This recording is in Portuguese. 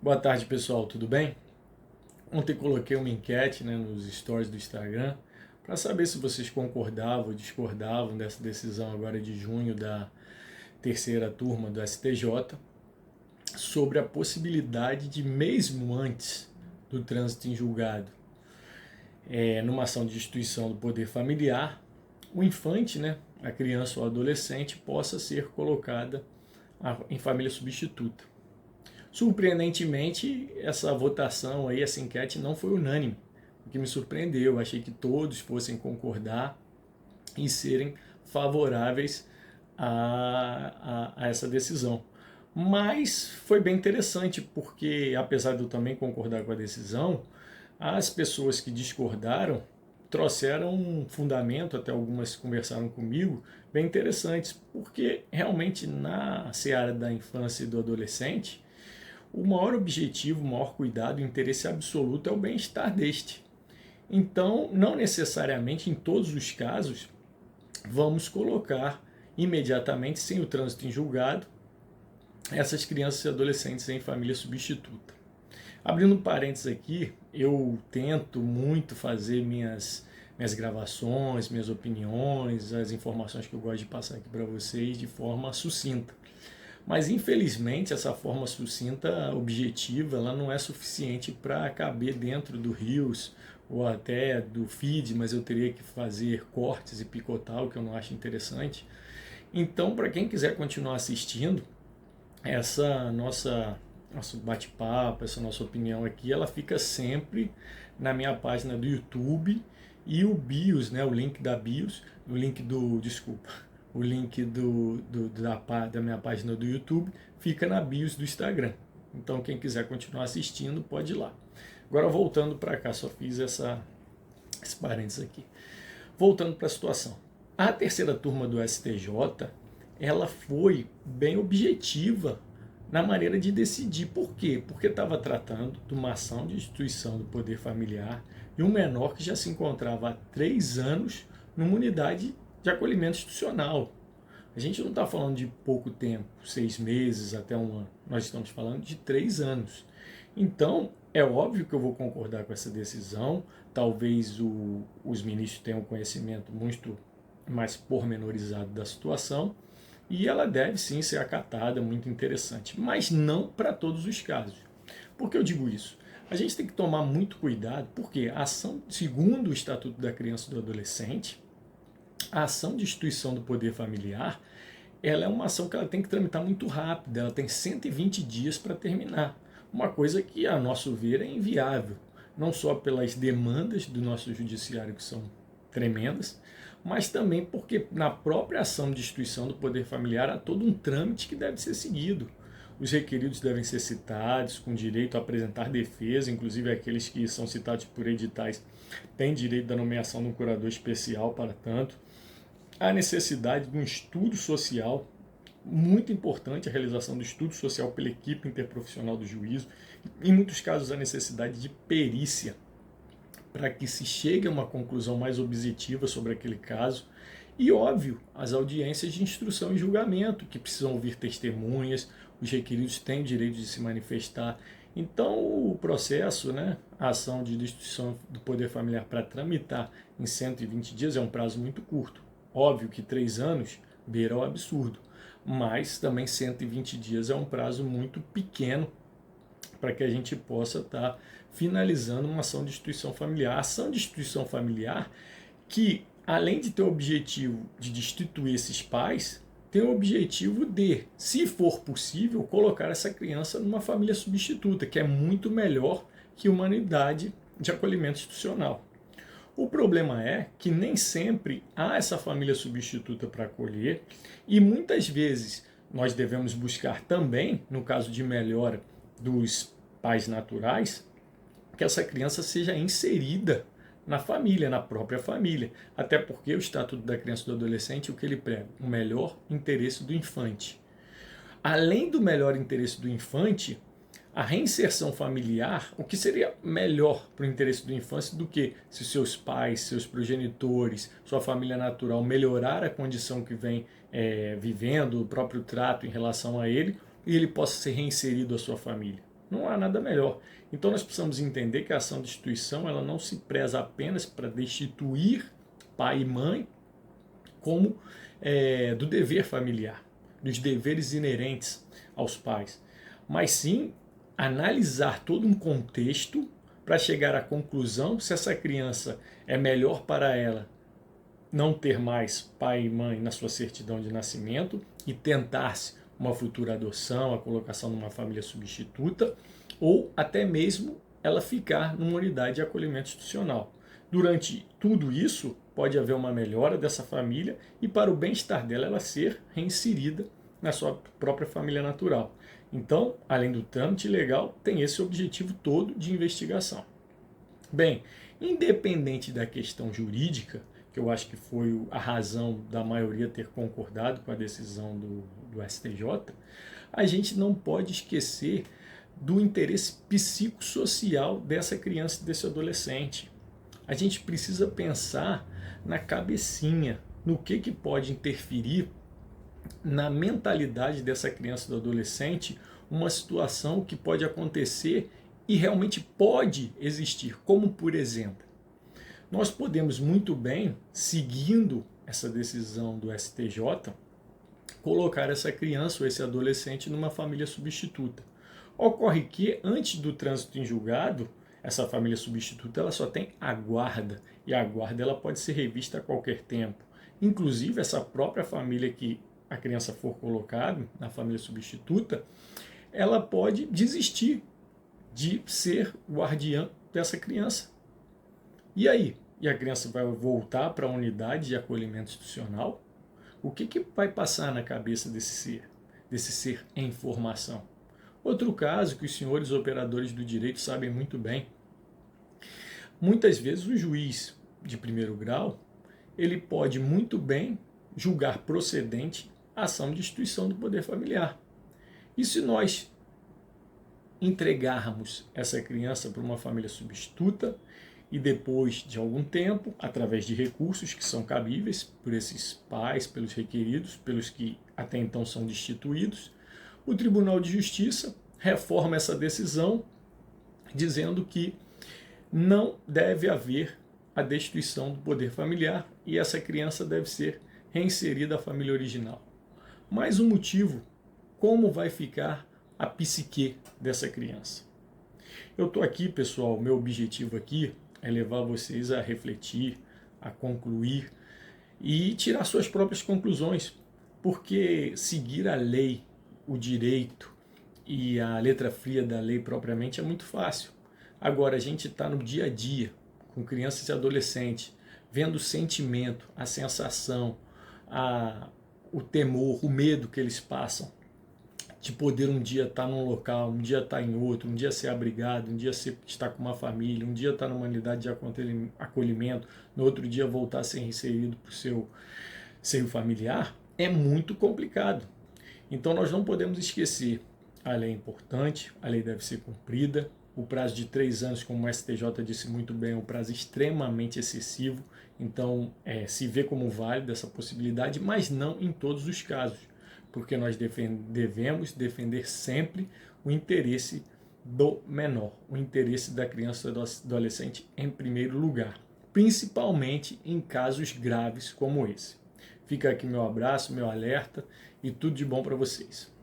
Boa tarde, pessoal, tudo bem? Ontem coloquei uma enquete, nos stories do Instagram para saber se vocês concordavam ou discordavam dessa decisão agora de junho da terceira turma do STJ sobre a possibilidade de, mesmo antes do trânsito em julgado, numa ação de destituição do poder familiar, o infante, a criança ou adolescente, possa ser colocada em família substituta. Surpreendentemente, essa votação aí, essa enquete não foi unânime, o que me surpreendeu. Eu achei que todos fossem concordar e serem favoráveis a essa decisão. Mas foi bem interessante, porque apesar de eu também concordar com a decisão, as pessoas que discordaram trouxeram um fundamento, até algumas conversaram comigo, bem interessantes, porque realmente na seara da infância e do adolescente, o maior objetivo, o maior cuidado, o interesse absoluto é o bem-estar deste. Então, não necessariamente em todos os casos, vamos colocar imediatamente, sem o trânsito em julgado, essas crianças e adolescentes em família substituta. Abrindo um parênteses aqui, eu tento muito fazer minhas gravações, minhas opiniões, as informações que eu gosto de passar aqui para vocês de forma sucinta. Mas infelizmente essa forma sucinta, objetiva, ela não é suficiente para caber dentro do Reels ou até do feed, mas eu teria que fazer cortes e picotar, o que eu não acho interessante. Então, para quem quiser continuar assistindo, essa nosso bate-papo, essa nossa opinião aqui, ela fica sempre na minha página do YouTube e o BIOS, o link da BIOS, o link da minha página do YouTube fica na BIOS do Instagram. Então quem quiser continuar assistindo pode ir lá. Agora voltando para cá, só fiz esse parênteses aqui. Voltando para a situação. A terceira turma do STJ, ela foi bem objetiva na maneira de decidir. Por quê? Porque estava tratando de uma ação de instituição do poder familiar de um menor que já se encontrava há 3 anos numa unidade de acolhimento institucional. A gente não está falando de pouco tempo, 6 meses até 1 ano. Nós estamos falando de 3 anos. Então, é óbvio que eu vou concordar com essa decisão. Talvez os ministros tenham conhecimento muito mais pormenorizado da situação. E ela deve sim ser acatada, muito interessante. Mas não para todos os casos. Por que eu digo isso? A gente tem que tomar muito cuidado, porque a ação, segundo o Estatuto da Criança e do Adolescente, a ação de instituição do poder familiar, ela é uma ação que ela tem que tramitar muito rápido, ela tem 120 dias para terminar. Uma coisa que, a nosso ver, é inviável, não só pelas demandas do nosso judiciário, que são tremendas, mas também porque na própria ação de instituição do poder familiar há todo um trâmite que deve ser seguido. Os requeridos devem ser citados, com direito a apresentar defesa, inclusive aqueles que são citados por editais têm direito da nomeação de um curador especial para tanto. Há necessidade de um estudo social, muito importante a realização do estudo social pela equipe interprofissional do juízo. Em muitos casos, a necessidade de perícia, para que se chegue a uma conclusão mais objetiva sobre aquele caso. E, óbvio, as audiências de instrução e julgamento, que precisam ouvir testemunhas, os requeridos têm o direito de se manifestar. Então, o processo, a ação de destituição do poder familiar para tramitar em 120 dias é um prazo muito curto. Óbvio que 3 anos beira o absurdo, mas também 120 dias é um prazo muito pequeno para que a gente possa estar finalizando uma ação de instituição familiar. A ação de instituição familiar que, além de ter o objetivo de destituir esses pais, tem o objetivo de, se for possível, colocar essa criança numa família substituta, que é muito melhor que uma unidade de acolhimento institucional. O problema é que nem sempre há essa família substituta para acolher e muitas vezes nós devemos buscar também, no caso de melhora dos pais naturais, que essa criança seja inserida na família, na própria família. Até porque o Estatuto da Criança e do Adolescente, o que ele prega? O melhor interesse do infante. Além do melhor interesse do infante, a reinserção familiar, o que seria melhor para o interesse do infante do que se seus pais, seus progenitores, sua família natural melhorar a condição que vem vivendo, o próprio trato em relação a ele, e ele possa ser reinserido à sua família. Não há nada melhor. Então nós precisamos entender que a ação de destituição ela não se preza apenas para destituir pai e mãe, como do dever familiar, dos deveres inerentes aos pais, mas sim analisar todo um contexto para chegar à conclusão se essa criança é melhor para ela não ter mais pai e mãe na sua certidão de nascimento e tentar-se uma futura adoção, a colocação numa família substituta, ou até mesmo ela ficar numa unidade de acolhimento institucional. Durante tudo isso, pode haver uma melhora dessa família e para o bem-estar dela ela ser reinserida na sua própria família natural. Então, além do trâmite legal, tem esse objetivo todo de investigação. Bem, independente da questão jurídica, que eu acho que foi a razão da maioria ter concordado com a decisão do STJ, a gente não pode esquecer do interesse psicossocial dessa criança e desse adolescente. A gente precisa pensar na cabecinha, no que pode interferir na mentalidade dessa criança e do adolescente, uma situação que pode acontecer e realmente pode existir, como por exemplo, nós podemos muito bem, seguindo essa decisão do STJ, colocar essa criança ou esse adolescente numa família substituta. Ocorre que, antes do trânsito em julgado, essa família substituta ela só tem a guarda, e a guarda ela pode ser revista a qualquer tempo. Inclusive, essa própria família que a criança for colocada na família substituta, ela pode desistir de ser guardiã dessa criança. E aí? E a criança vai voltar para a unidade de acolhimento institucional? O que vai passar na cabeça desse ser em formação? Outro caso que os senhores operadores do direito sabem muito bem. Muitas vezes o juiz de primeiro grau, ele pode muito bem julgar procedente a ação de instituição do poder familiar. E se nós entregarmos essa criança para uma família substituta e depois de algum tempo, através de recursos que são cabíveis por esses pais, pelos requeridos, pelos que até então são destituídos, o Tribunal de Justiça reforma essa decisão dizendo que não deve haver a destituição do poder familiar e essa criança deve ser reinserida à família original. Mais um motivo, como vai ficar a psique dessa criança. Eu estou aqui, pessoal, meu objetivo aqui é levar vocês a refletir, a concluir e tirar suas próprias conclusões, porque seguir a lei, o direito e a letra fria da lei propriamente é muito fácil. Agora, a gente está no dia a dia, com crianças e adolescentes, vendo o sentimento, a sensação, o temor, o medo que eles passam de poder um dia estar num local, um dia estar em outro, um dia ser abrigado, um dia estar com uma família, um dia estar numa unidade de acolhimento, no outro dia voltar a ser inserido por seu seio familiar, é muito complicado. Então nós não podemos esquecer, a lei é importante, a lei deve ser cumprida, o prazo de 3 anos, como o STJ disse muito bem, é um prazo extremamente excessivo, então se vê como válido essa possibilidade, mas não em todos os casos, porque nós devemos defender sempre o interesse do menor, o interesse da criança e do adolescente em primeiro lugar, principalmente em casos graves como esse. Fica aqui meu abraço, meu alerta e tudo de bom para vocês.